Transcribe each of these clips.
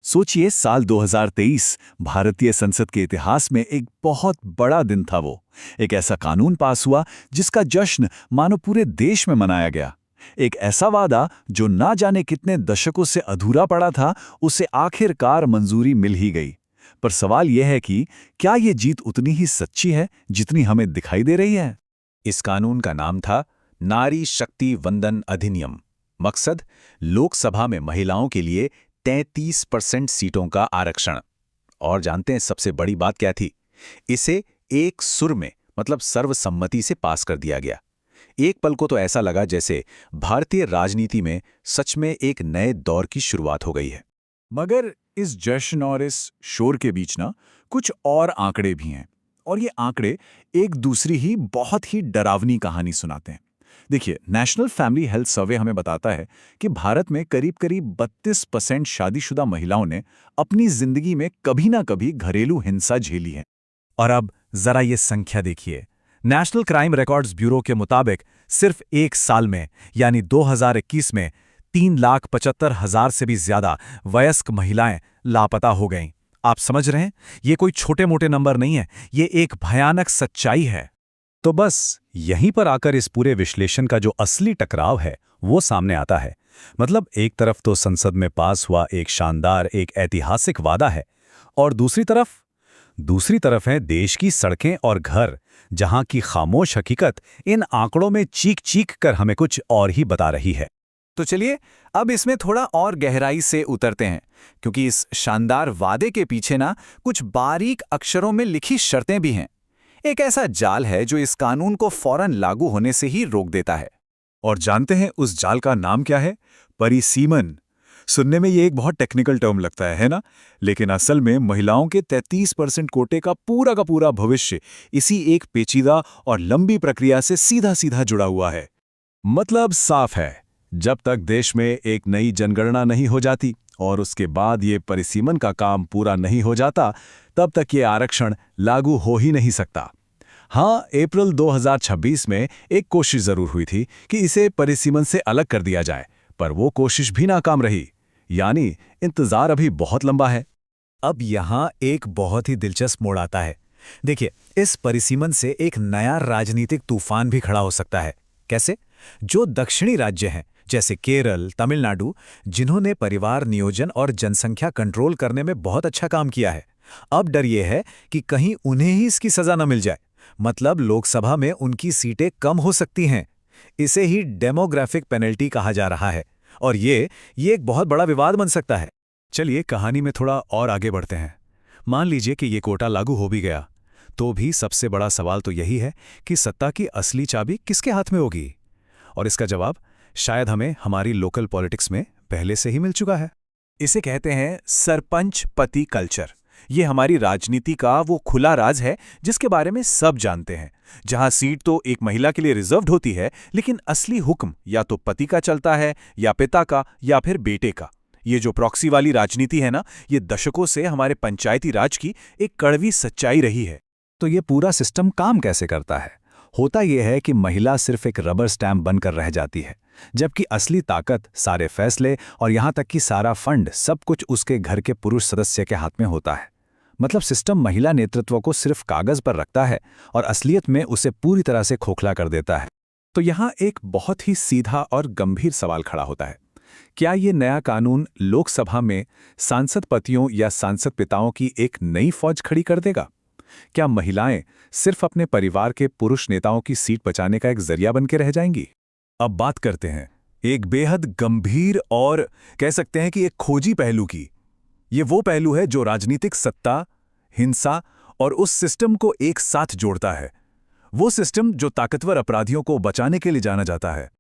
सोचिए, साल 2023 भारतीय संसद के इतिहास में एक बहुत बड़ा दिन था। वो एक ऐसा कानून पास हुआ जिसका जश्न मानो पूरे देश में मनाया गया। एक ऐसा वादा जो ना जाने कितने दशकों से अधूरा पड़ा था, उसे आखिरकार मंजूरी मिल ही गई। पर सवाल यह है कि क्या ये जीत उतनी ही सच्ची है जितनी हमें दिखाई दे रही है? इस कानून का नाम था नारी शक्ति वंदन अधिनियम। मकसद लोकसभा में महिलाओं के लिए 33% सीटों का आरक्षण। और जानते हैं सबसे बड़ी बात क्या थी? इसे एक सुर में मतलब सर्वसम्मति से पास कर दिया गया। एक पल को तो ऐसा लगा जैसे भारतीय राजनीति में सच में एक नए दौर की शुरुआत हो गई है। मगर इस जश्न और इस शोर के बीच ना कुछ और आंकड़े भी हैं, और ये आंकड़े एक दूसरी ही बहुत ही डरावनी कहानी सुनाते हैं। देखिए, नेशनल फैमिली हेल्थ सर्वे हमें बताता है कि भारत में करीब-करीब 32% शादीशुदा महिलाओं ने अपनी जिंदगी में कभी ना कभी घरेलू हिंसा झेली है। और अब जरा ये संख्या देखिए। नेशनल क्राइम रिकॉर्ड्स ब्यूरो के मुताबिक सिर्फ एक साल में यानी 2021 में 3,75,000 से भी ज्यादा वयस्क महिलाएं लापता हो गईं। आप समझ रहे हैं, ये कोई छोटे मोटे नंबर नहीं है, ये एक भयानक सच्चाई है। तो बस यहीं पर आकर इस पूरे विश्लेषण का जो असली टकराव है वो सामने आता है। मतलब एक तरफ तो संसद में पास हुआ एक शानदार, एक ऐतिहासिक वादा है, और दूसरी तरफ है देश की सड़कें और घर, जहां की खामोश हकीकत इन आंकड़ों में चीख चीख कर हमें कुछ और ही बता रही है। तो चलिए अब इसमें थोड़ा और गहराई से उतरते हैं, क्योंकि इस शानदार वादे के पीछे ना कुछ बारीक अक्षरों में लिखी शर्तें भी हैं। एक ऐसा जाल है जो इस कानून को फौरन लागू होने से ही रोक देता है। और जानते हैं उस जाल का नाम क्या है? परिसीमन। सुनने में ये एक बहुत टेक्निकल टर्म लगता है ना? लेकिन असल में महिलाओं के 33% कोटे का पूरा भविष्य इसी एक पेचीदा और लंबी प्रक्रिया से सीधा सीधा जुड़ा हुआ है। मतलब साफ है, जब तक देश में एक नई जनगणना नहीं हो जाती और उसके बाद ये परिसीमन का काम पूरा नहीं हो जाता, तब तक ये आरक्षण लागू हो ही नहीं सकता। हाँ, अप्रैल 2026 में एक कोशिश जरूर हुई थी कि इसे परिसीमन से अलग कर दिया जाए, पर वो कोशिश भी नाकाम रही। यानी इंतजार अभी बहुत लंबा है। अब यहाँ एक बहुत ही दिलचस्प मोड़ आता है। देखिए, इस परिसीमन से एक नया राजनीतिक तूफान भी खड़ा हो सकता है। कैसे? जो दक्षिणी राज्य हैं जैसे केरल, तमिलनाडु, जिन्होंने परिवार नियोजन और जनसंख्या कंट्रोल करने में बहुत अच्छा काम किया है, अब डर ये है कि कहीं उन्हें ही इसकी सजा न मिल जाए। मतलब लोकसभा में उनकी सीटें कम हो सकती हैं। इसे ही डेमोग्राफिक पेनल्टी कहा जा रहा है, और ये एक बहुत बड़ा विवाद बन सकता है। चलिए कहानी में थोड़ा और आगे बढ़ते हैं। मान लीजिए कि ये कोटा लागू हो भी गया, तो भी सबसे बड़ा सवाल तो यही है कि सत्ता की असली चाबी किसके हाथ में होगी? और इसका जवाब शायद हमें हमारी लोकल पॉलिटिक्स में पहले से ही मिल चुका है। इसे कहते हैं सरपंच पति कल्चर। ये हमारी राजनीति का वो खुला राज है जिसके बारे में सब जानते हैं, जहां सीट तो एक महिला के लिए रिजर्व्ड होती है, लेकिन असली हुक्म या तो पति का चलता है, या पिता का, या फिर बेटे का। ये जो प्रॉक्सी वाली राजनीति है ना, ये दशकों से हमारे पंचायती राज की एक कड़वी सच्चाई रही है। तो ये पूरा सिस्टम काम कैसे करता है? होता यह है कि महिला सिर्फ एक रबर स्टैम्प बनकर रह जाती है, जबकि असली ताकत, सारे फैसले और यहां तक कि सारा फंड, सब कुछ उसके घर के पुरुष सदस्य के हाथ में होता है। मतलब सिस्टम महिला नेतृत्व को सिर्फ कागज पर रखता है और असलियत में उसे पूरी तरह से खोखला कर देता है। तो यहाँ एक बहुत ही सीधा और गंभीर सवाल खड़ा होता है। क्या ये नया कानून लोकसभा में सांसद पतियों या सांसद पिताओं की एक नई फौज खड़ी कर देगा? क्या महिलाएं सिर्फ अपने परिवार के पुरुष नेताओं की सीट बचाने का एक जरिया बन के रह जाएंगी? अब बात करते हैं एक बेहद गंभीर और कह सकते हैं कि एक खोजी पहलू की। ये वो पहलू है जो राजनीतिक सत्ता, हिंसा और उस सिस्टम को एक साथ जोड़ता है। वो सिस्टम जो ताकतवर अपराधियों को बचाने के लिए जाना जाता है।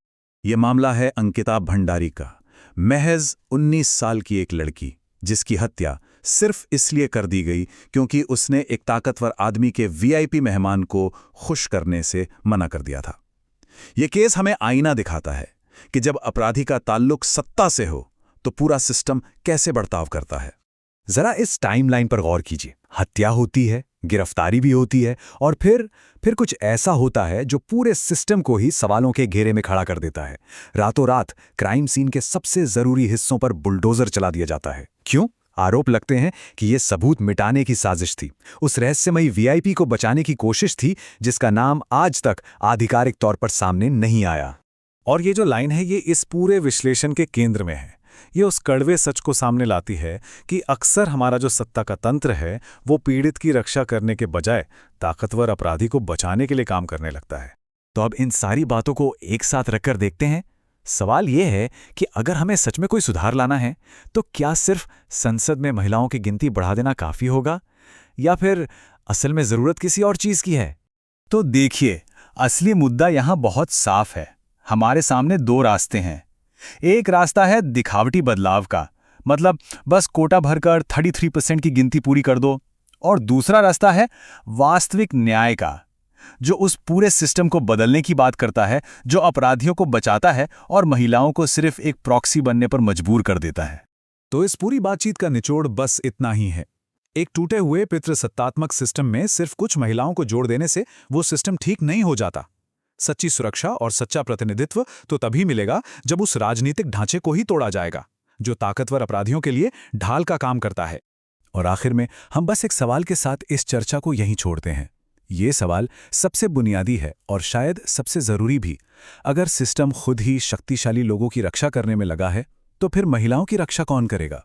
ये मामला है अंकिता भंडारी का। महज 19 साल की एक लड़की, जिसकी हत्या सिर्फ इसलिए कर दी गई क्योंकि उसने एक ताकतवर आदमी के वीआईपी मेहमान को खुश करने से मना कर दिया था। यह केस हमें आईना दिखाता है कि जब अपराधी का ताल्लुक सत्ता से हो तो पूरा सिस्टम कैसे बर्ताव करता है। जरा इस टाइमलाइन पर गौर कीजिए। हत्या होती है, गिरफ्तारी भी होती है, और फिर कुछ ऐसा होता है जो पूरे सिस्टम को ही सवालों के घेरे में खड़ा कर देता है। रातों रात क्राइम सीन के सबसे जरूरी हिस्सों पर बुलडोजर चला दिया जाता है। क्यों? आरोप लगते हैं कि ये सबूत मिटाने की साजिश थी, उस रहस्यमयी वीआईपी को बचाने की कोशिश थी जिसका नाम आज तक आधिकारिक तौर पर सामने नहीं आया। और ये जो लाइन है ये इस पूरे विश्लेषण के केंद्र में है। ये उस कड़वे सच को सामने लाती है कि अक्सर हमारा जो सत्ता का तंत्र है वो पीड़ित की रक्षा करने के बजाय ताकतवर अपराधी को बचाने के लिए काम करने लगता है। तो अब इन सारी बातों को एक साथ रखकर देखते हैं। सवाल यह है कि अगर हमें सच में कोई सुधार लाना है तो क्या सिर्फ संसद में महिलाओं की गिनती बढ़ा देना काफी होगा, या फिर असल में जरूरत किसी और चीज की है? तो देखिए, असली मुद्दा यहां बहुत साफ है। हमारे सामने दो रास्ते हैं। एक रास्ता है दिखावटी बदलाव का, मतलब बस कोटा भरकर 33% की गिनती पूरी कर दो, और दूसरा रास्ता है वास्तविक न्याय का, जो उस पूरे सिस्टम को बदलने की बात करता है, जो अपराधियों को बचाता है और महिलाओं को सिर्फ एक प्रॉक्सी बनने पर मजबूर कर देता है। तो इस पूरी बातचीत का निचोड़ बस इतना ही है। एक टूटे हुए पितृसत्तात्मक सिस्टम में सिर्फ कुछ महिलाओं को जोड़ देने से वो सिस्टम ठीक नहीं हो जाता। सच्ची सुरक्षा और सच्चा प्रतिनिधित्व तो तभी मिलेगा जब उस राजनीतिक ढांचे को ही तोड़ा जाएगा जो ताकतवर अपराधियों के लिए ढाल का काम करता है। और आखिर में हम बस एक सवाल के साथ इस चर्चा को यहीं छोड़ते हैं। ये सवाल सबसे बुनियादी है और शायद सबसे जरूरी भी। अगर सिस्टम खुद ही शक्तिशाली लोगों की रक्षा करने में लगा है तो फिर महिलाओं की रक्षा कौन करेगा?